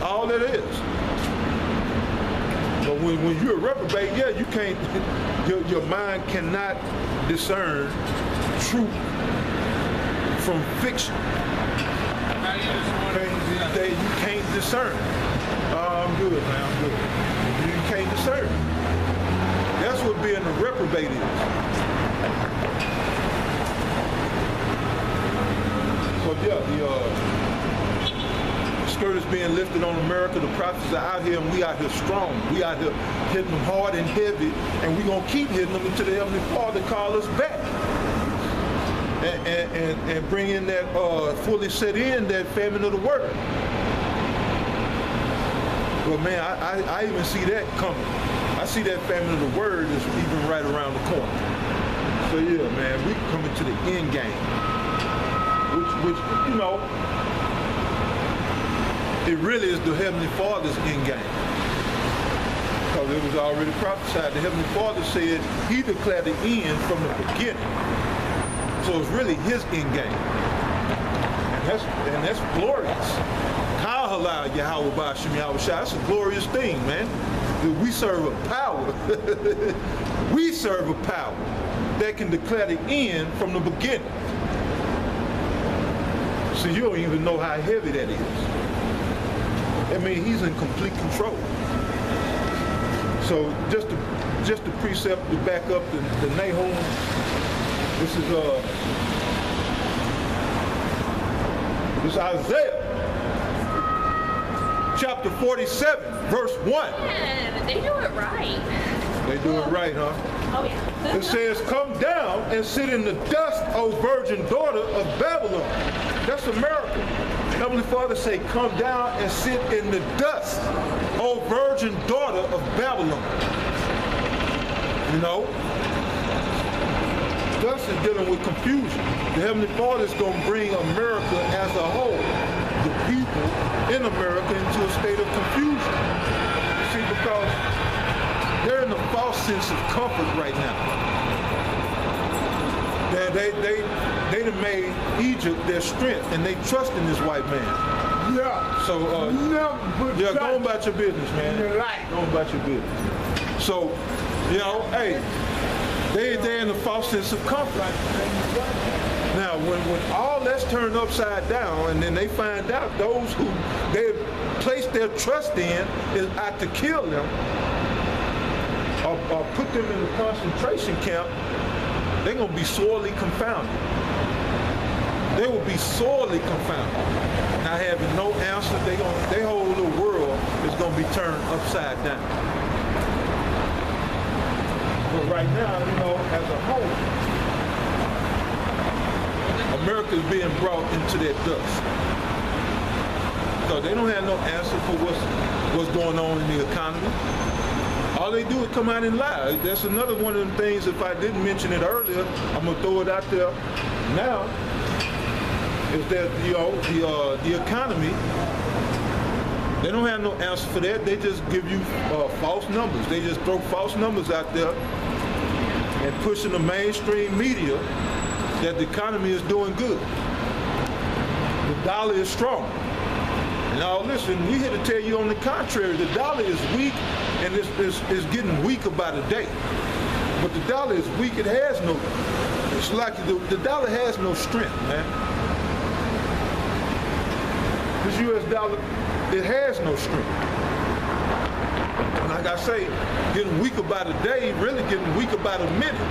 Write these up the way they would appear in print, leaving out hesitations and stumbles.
All that is. But when you're a reprobate, yeah, you can't, your mind cannot discern truth from fiction. You can't discern. I'm good, man, I'm good. You can't discern. That's what being a reprobate is. So yeah, the skirt is being lifted on America. The prophets are out here, and we out here strong. We out here hitting them hard and heavy, and we're going to keep hitting them until the Heavenly Father call us back. And bring in that, fully set in that famine of the word. But man, I even see that coming. I see that famine of the word is even right around the corner. So yeah, man, we coming to the end game. Which you know, it really is the Heavenly Father's end game. Because it was already prophesied. The Heavenly Father said he declared the end from the beginning. So it's really his end game. And that's glorious. Kal halal Yahweh Ba'ashem Yahweh Shai. That's a glorious thing, man. We serve a power. We serve a power that can declare the end from the beginning. So you don't even know how heavy that is. I mean, he's in complete control. So just the precept to back up the Nahum. This is Isaiah, chapter 47, verse 1. Yeah, they do it right. They do it right, huh? Oh, yeah. It says, come down and sit in the dust, O virgin daughter of Babylon. That's America. Heavenly Father say, come down and sit in the dust, O virgin daughter of Babylon. You know? Dust is dealing with confusion. The Heavenly Father is going to bring America as a whole, the people in America, into a state of confusion. See, because they're in a false sense of comfort right now. They done made Egypt their strength, and they trust in this white man. Yeah. So, yeah, go on about your business, man. You're right. Go on about your business. So, you know, hey, they're in a false sense of comfort. Now, when all that's turned upside down, and then they find out those who they placed their trust in is out to kill them or put them in a concentration camp, they're going to be sorely confounded. They will be sorely confounded. Not having no answer, their whole little world is going to be turned upside down. But right now, you know, as a whole, America is being brought into that dust. So they don't have no answer for what's going on in the economy. All they do is come out and lie. That's another one of them things, if I didn't mention it earlier, I'm going to throw it out there now, is that, you know, the economy, they don't have no answer for that. They just give you false numbers. They just throw false numbers out there and push in the mainstream media that the economy is doing good. The dollar is strong. Now listen, we here to tell you on the contrary, the dollar is weak and it's getting weaker by the day. But the dollar is weak, it has no, it's like the dollar has no strength, man. This US dollar, it has no strength. Like I say, getting weaker by the day, really getting weaker by the minute.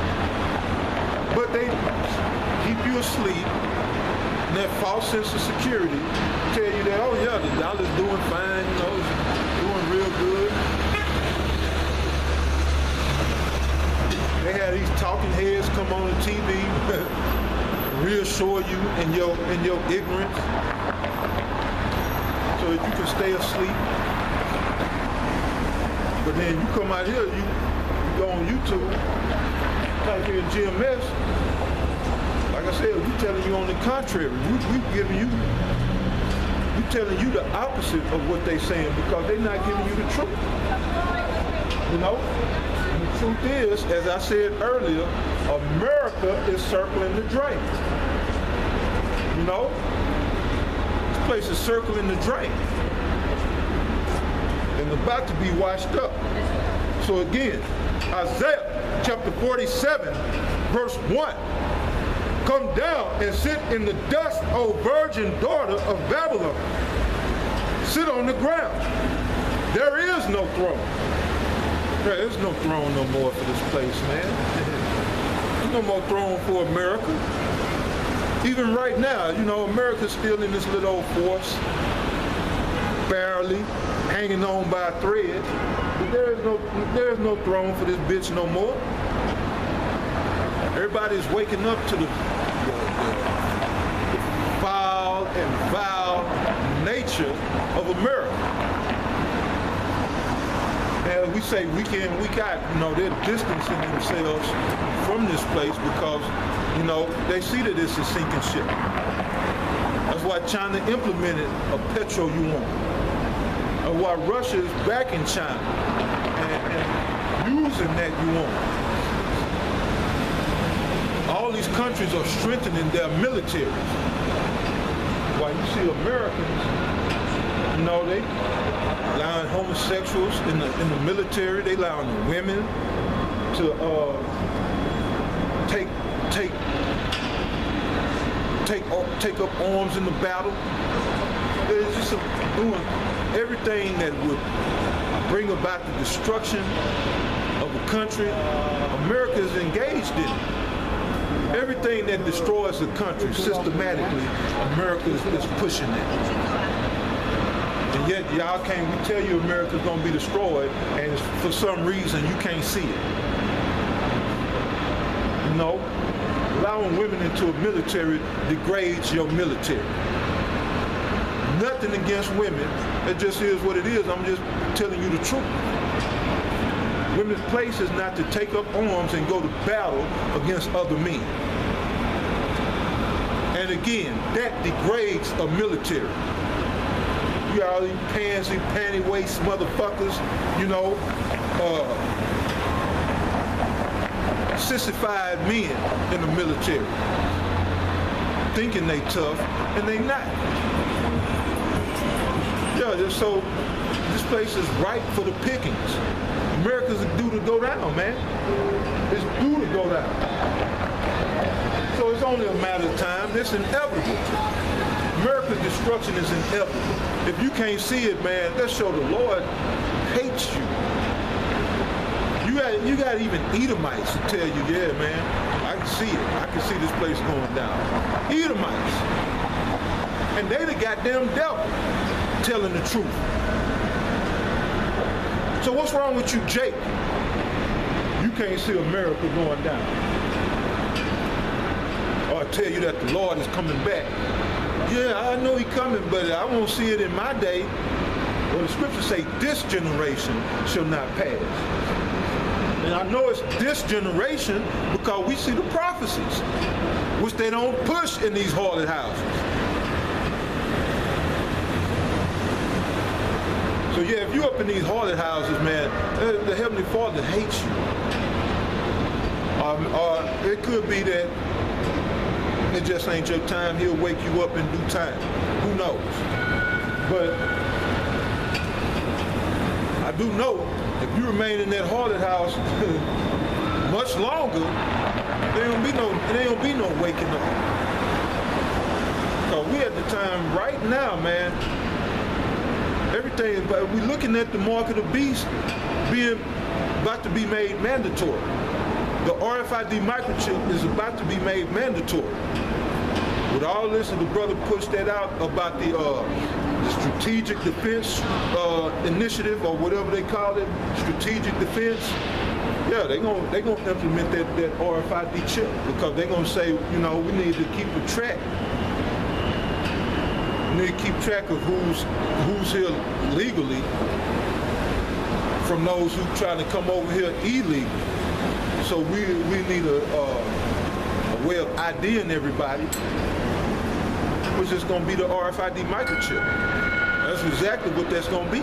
But they keep you asleep in that false sense of security, tell you that, oh yeah, the dollar's doing fine, you know, it's doing real good. They have these talking heads come on the TV, reassure you in your ignorance, so that you can stay asleep. But then you come out here, you go on YouTube, type in GMS. Like I said, we telling you on the contrary. We giving you, we telling you the opposite of what they saying because they're not giving you the truth. You know? And the truth is, as I said earlier, America is circling the drain. You know? This place is circling the drain. about to be washed up. So again, Isaiah chapter 47, verse 1. Come down and sit in the dust, O virgin daughter of Babylon. Sit on the ground. There is no throne. There's no throne no more for this place, man. There's no more throne for America. Even right now, America's still in this little old force, barely hanging on by a thread. But there is no throne for this bitch no more. Everybody's waking up to the foul and vile nature of America. And we say week in, week out, they're distancing themselves from this place because, they see that it's a sinking ship. That's why China implemented a petro yuan. And why Russia is backing China and using that yuan. All these countries are strengthening their militaries. While you see Americans, they allowing homosexuals in the military, they allowing the women to take up arms in the battle. They're just doing everything that would bring about the destruction of a country. America is engaged in it. Everything that destroys the country systematically, America is pushing that. And yet y'all we tell you America's gonna be destroyed, and for some reason you can't see it. Allowing women into a military degrades your military. Nothing against women, it just is what it is. I'm just telling you the truth. Women's place is not to take up arms and go to battle against other men. And again, that degrades a military. You all these pansy, panty waist motherfuckers, sissified men in the military, thinking they tough, and they not. Yeah, so this place is ripe for the pickings. America's due to go down, man. It's due to go down. So it's only a matter of time. It's inevitable. America's destruction is inevitable. If you can't see it, man, let's show the Lord hates you. You got even Edomites to tell you, yeah, man, I can see it. I can see this place going down. Edomites. And they the goddamn devil telling the truth. So what's wrong with you, Jake? You can't see America going down. Or I tell you that the Lord is coming back. Yeah, I know he's coming, but I won't see it in my day. Well, the scriptures say this generation shall not pass. And I know it's this generation because we see the prophecies, which they don't push in these harlot houses. So yeah, if you're up in these harlot houses, man, the Heavenly Father hates you. Or it could be that it just ain't your time. He'll wake you up in due time. Who knows? But I do know if you remain in that harlot house much longer, there ain't gonna be no waking up. So we at the time right now, man. Everything, but we're looking at the mark of the beast being about to be made mandatory. The RFID microchip is about to be made mandatory. With all this, the brother pushed that out about the strategic defense initiative, or whatever they call it, strategic defense. Yeah, they're gonna implement that RFID chip because they're gonna say, we need to keep a track. We need to keep track of who's here legally from those who trying to come over here illegally. So we need a way of IDing everybody, which is going to be the RFID microchip. That's exactly what that's going to be.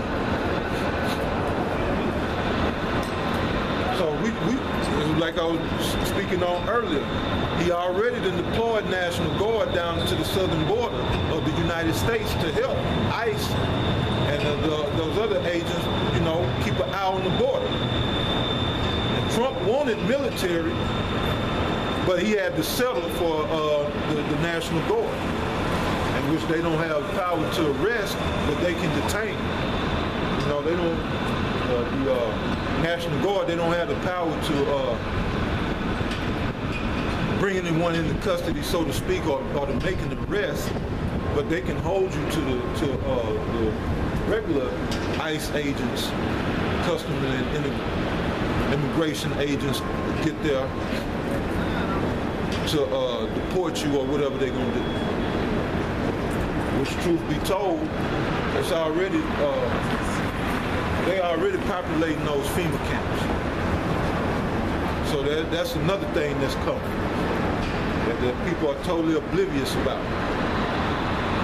So we like I was speaking on earlier, he already deployed National Guard down to the southern border of the United States to help ICE and those other agents, out on the border. And Trump wanted military, but he had to settle for the National Guard, in which they don't have power to arrest, but they can detain. You know, they don't, the National Guard, they don't have the power to bring anyone into custody, so to speak, or to make an arrest, but they can hold you to the regular ICE agents, customs and immigration agents get there to deport you or whatever they're going to do. Which, truth be told, it's already they already populating those FEMA camps. So that's another thing that's coming that people are totally oblivious about.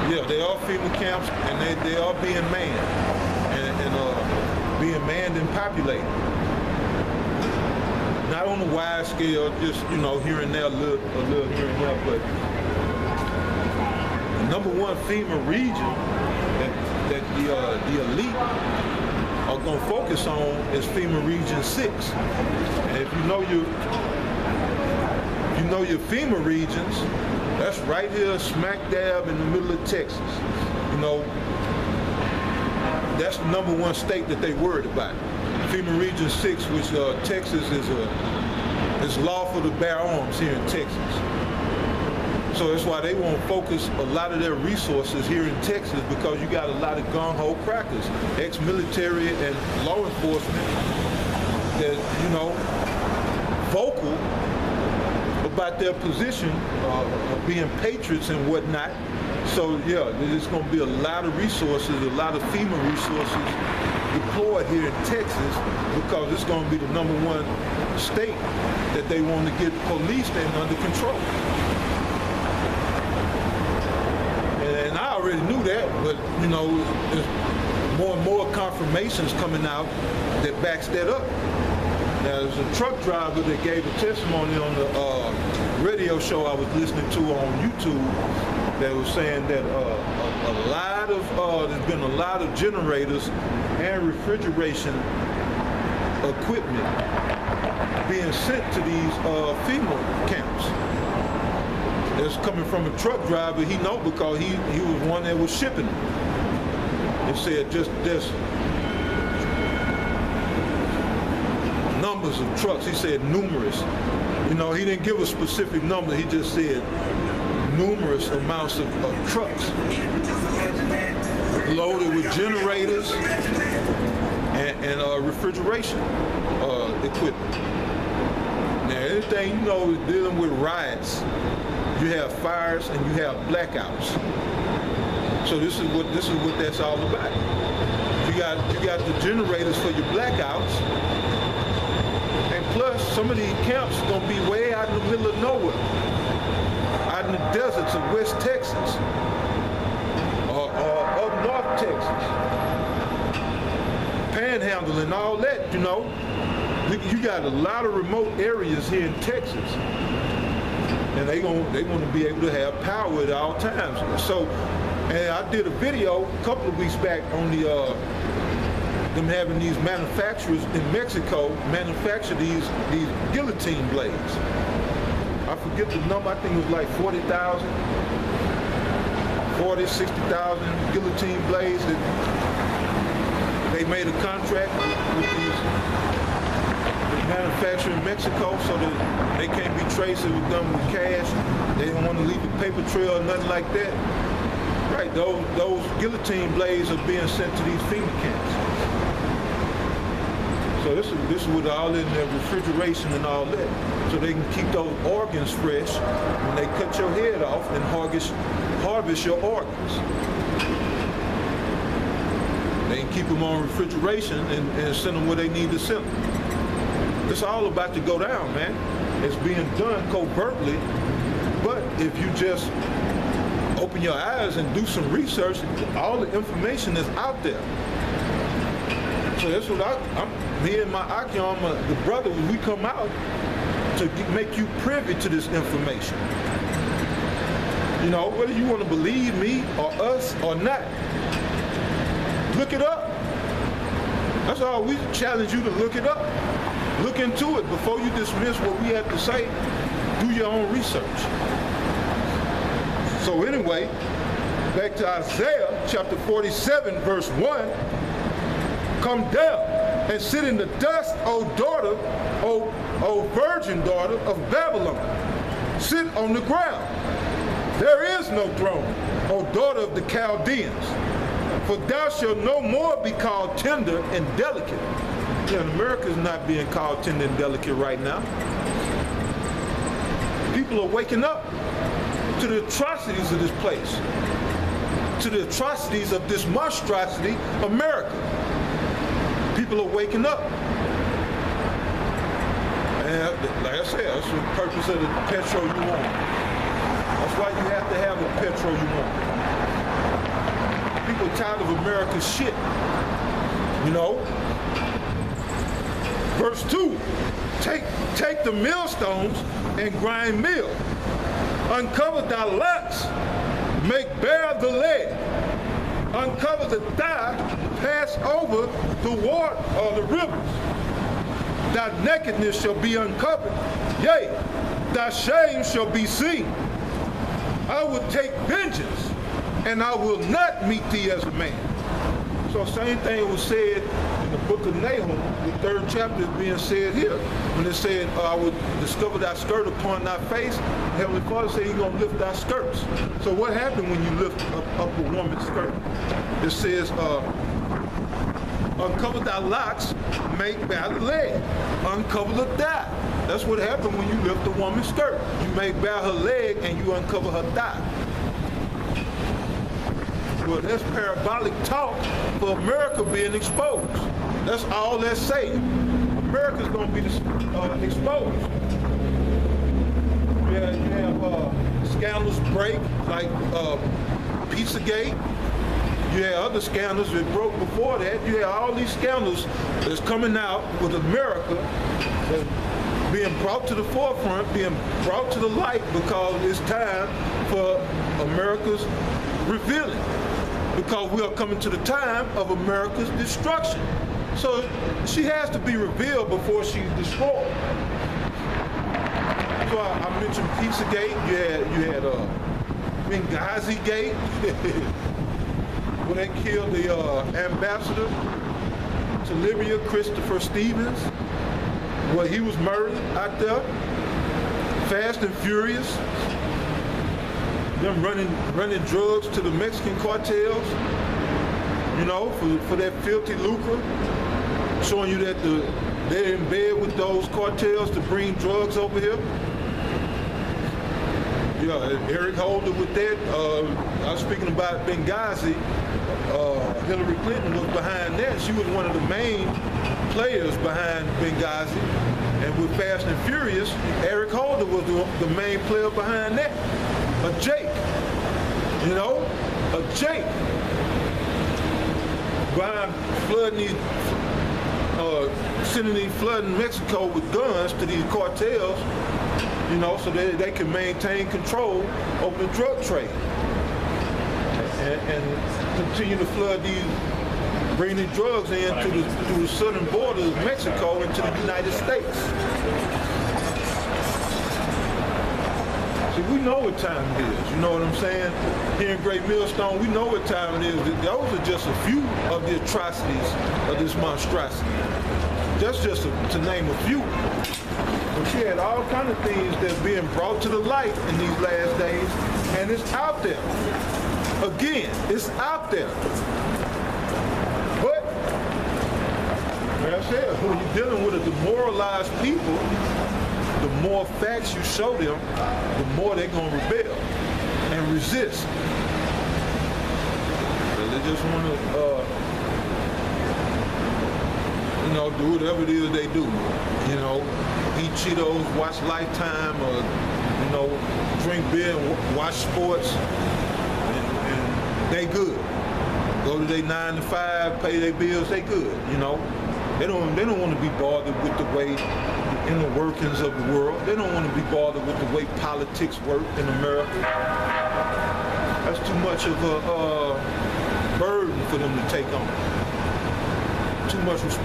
Yeah, they are FEMA camps, and they are being manned and being manned and populated. Not on a wide scale, just, you know, here and there, a little here and there, but the number one FEMA region that the elite are going to focus on is FEMA Region 6. And if you know your FEMA regions, that's right here, smack dab in the middle of Texas. You know, that's the number one state that they worried about. FEMA Region 6, which Texas is lawful to bear arms here in Texas. So that's why they want to focus a lot of their resources here in Texas, because you got a lot of gung-ho crackers, ex-military and law enforcement that, you know, vocal about their position of being patriots and whatnot. So yeah, there's going to be a lot of resources, a lot of FEMA resources deployed here in Texas, because it's going to be the number one state that they want to get policed and under control. And I already knew that, but you know, there's more and more confirmations coming out that backs that up. Now, there's a truck driver that gave a testimony on the radio show I was listening to on YouTube that was saying that there's been a lot of generators and refrigeration equipment being sent to these FEMA camps. It's coming from a truck driver he know, because he was one that was shipping them. It said just this. Numbers of trucks, he said numerous. You know, he didn't give a specific number, he just said numerous amounts of trucks loaded with generators and refrigeration equipment. Now, anything, you know, dealing with riots, you have fires and you have blackouts. So this is what that's all about. You got the generators for your blackouts. Plus, some of these camps are going to be way out in the middle of nowhere, out in the deserts of West Texas, or up North Texas, Panhandle and all that, you know. You got a lot of remote areas here in Texas, and they going to be able to have power at all times. So, and I did a video a couple of weeks back on them having these manufacturers in Mexico manufacture these guillotine blades. I forget the number, I think it was like 40,000, 60,000 guillotine blades that they made a contract with these manufacturers in Mexico, so that they can't be traced. It was done with cash. They don't want to leave a paper trail or nothing like that. Right, those guillotine blades are being sent to these FEMA camps. So this is with all in their refrigeration and all that, so they can keep those organs fresh when they cut your head off and harvest your organs. They can keep them on refrigeration and send them where they need to send them. It's all about to go down, man. It's being done covertly, but if you just open your eyes and do some research, all the information is out there. So that's what me and my Akion, the brother, when we come out to make you privy to this information. You know, whether you want to believe me or us or not, look it up. That's all. We challenge you to look it up. Look into it before you dismiss what we have to say. Do your own research. So anyway, back to Isaiah chapter 47, verse 1. Come down and sit in the dust, O daughter, O virgin daughter of Babylon. Sit on the ground. There is no throne, O daughter of the Chaldeans. For thou shalt no more be called tender and delicate. Yeah, America is not being called tender and delicate right now. People are waking up to the atrocities of this place, to the atrocities of this monstrosity, America. People are waking up. And like I said, that's the purpose of the petrol you want. That's why you have to have the petrol you want. People are tired of America's shit. You know? Verse 2, take the millstones and grind meal. Uncover thy locks, make bare the leg. Uncover the thigh, pass over the water or the rivers. Thy nakedness shall be uncovered, yea, thy shame shall be seen. I will take vengeance, and I will not meet thee as a man. So same thing was said in the book of Nahum, the 3rd chapter is being said here. When it said, I will discover thy skirt upon thy face, Heavenly Father said he's going to lift thy skirts. So what happened when you lift up a woman's skirt? It says, uncover thy locks, make bare the leg. Uncover the thigh. That's what happened when you lift a woman's skirt. You make bare her leg and you uncover her thigh. Well, that's parabolic talk for America being exposed. That's all that's saying. America's going to be exposed. You have scandals break, like Pizzagate. You had other scandals that broke before that. You had all these scandals that's coming out with America being brought to the forefront, being brought to the light because it's time for America's revealing. Because we are coming to the time of America's destruction. So she has to be revealed before she's destroyed. So I mentioned Pizzagate. You had Benghazi Gate, when they killed the ambassador to Libya, Christopher Stevens. Well, he was murdered out there. Fast and Furious. Them running drugs to the Mexican cartels, you know, for that filthy lucre, showing you that they're in bed with those cartels to bring drugs over here. Yeah, Eric Holder with that. I was speaking about Benghazi. Hillary Clinton was behind that. She was one of the main players behind Benghazi. And with Fast and Furious, Eric Holder was the main player behind that. A Jake, you know, a Jake. Behind flooding these, sending these flooding Mexico with guns to these cartels, you know, so they can maintain control over the drug trade. And continue to flood these, bring these drugs in through the southern border of Mexico into the United States. See, we know what time it is, you know what I'm saying? Here in Great Millstone, we know what time it is. Those are just a few of the atrocities of this monstrosity. That's just to name a few. But you had all kind of things that's being brought to the light in these last days, and it's out there. Again, it's out there. But, like I said, when you're dealing with a demoralized people, the more facts you show them, the more they're going to rebel and resist. So they just want to, you know, do whatever it is they do. You know, eat Cheetos, watch Lifetime, or, you know, drink beer and watch sports, and they good. Go to their 9 to 5, pay their bills, they good, you know. They don't want to be bothered with the way inner workings of the world. They don't want to be bothered with the way politics work in America. That's too much of a burden for them to take on. Too much responsibility.